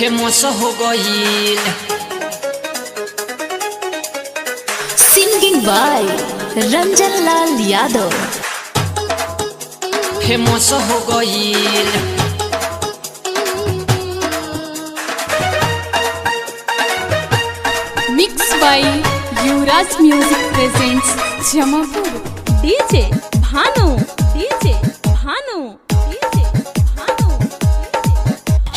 Famous हो गईल। Singing by Ranjan Lal Yadav. Famous हो गईल। Mix by Yuvraj music presents Jamapur. DJ Bhanu, DJ Bhanu, DJ Bhanu.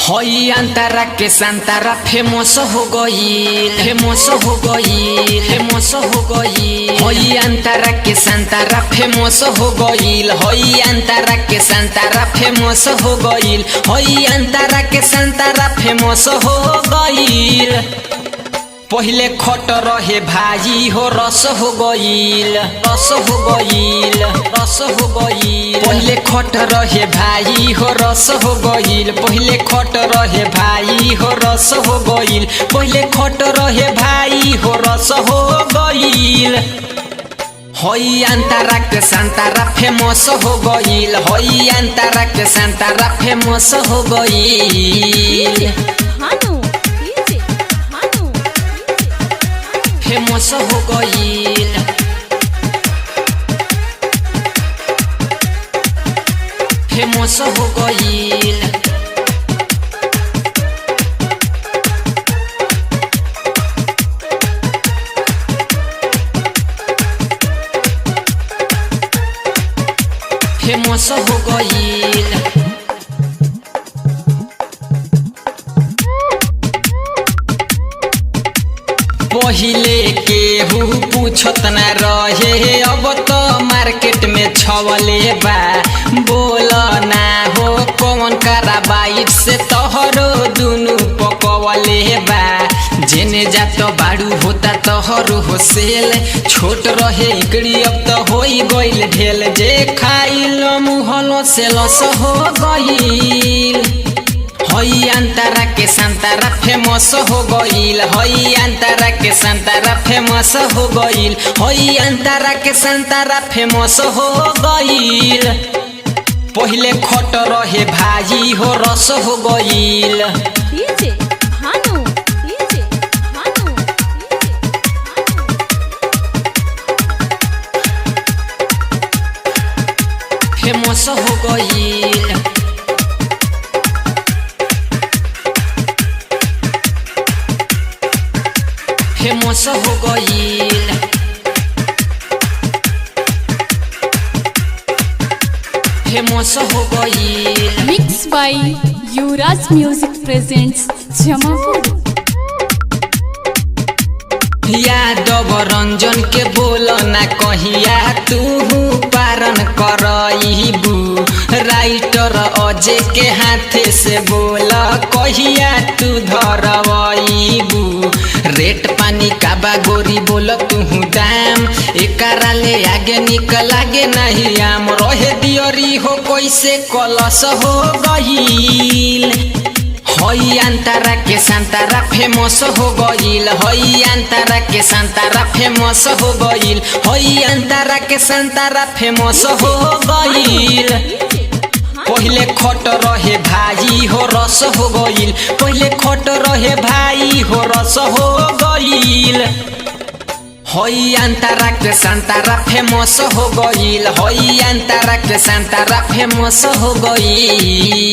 हई अंतरा के संतरा फेमस हो गईल। फेमस हो गईल। फेमस हो गईल। हई अंतरा के संतरा फेमस हो गईल। हई अंतरा के संतरा फेमस हो गईल। हई अंतरा के संतरा फेमस हो गईल। पहले खट रहे भाई हो रस हो गईल। रस हो गईल। रस हो गईल। पहले खट रहे भाई हो रस हो गईल। पहले खट रहे भाई हो रस हो गईल। पहले खट रहे भाई हो रस हो गईल। हई अंतरा के संतरा फेमस हो गईल। हई अंतरा के संतरा फेमस हो गईल। भानु, डीजे भानु, फेमस हो गईल। फेमस हो गईल। फेमस हो गईल। पहिले केहू पूछत न रहे, अब तो मार्केट में छवले बा। बोल ना हो कौन कराबाइट से तोहरो दुनु पकवले बा। जेने जात बाड़ू होता तोहरो हो सेल। छोट रहे इकड़ी अब तो होई गईल ढेल। जे खाइल मुहलो से लस हो गईल। हई अंतरा के संतरा फेमस हो गईल। हई अंतरा के संतरा फेमस हो गईल। हई अंतरा के संतरा फेमस हो गईल। पहले खट रहे भाई हो रस हो गईल। DJ Bhanu, DJ Bhanu, DJ Bhanu. Famous हो गईल। फेमस हो गईल। फेमस हो गईल। Mix by Yuvraj music presents Jamapur. Yadav Ranjan के बोल ना कहिया तू पारन करईबू। राइटर अजय के हाथे से बोल कहिया तू धरवईबू। रेट पानी का बा गोरी बोल तू दाम। एकरा ले आगे निकल आगे नहीं आम। रहे दियरी हो कैसे कलश हो गईल। हई अंतरा के संतरा फेमस हो गईल। हई अंतरा के संतरा फेमस हो गईल। हई अंतरा के संतरा फेमस हो गईल। पहले खट रहे भाई हो रस हो गईल। पहले खट रहे भाई हो रस हो गईल। हई अंतरा के संतरा फेमस हो गईल। हई अंतरा के संतरा फेमस हो गईल।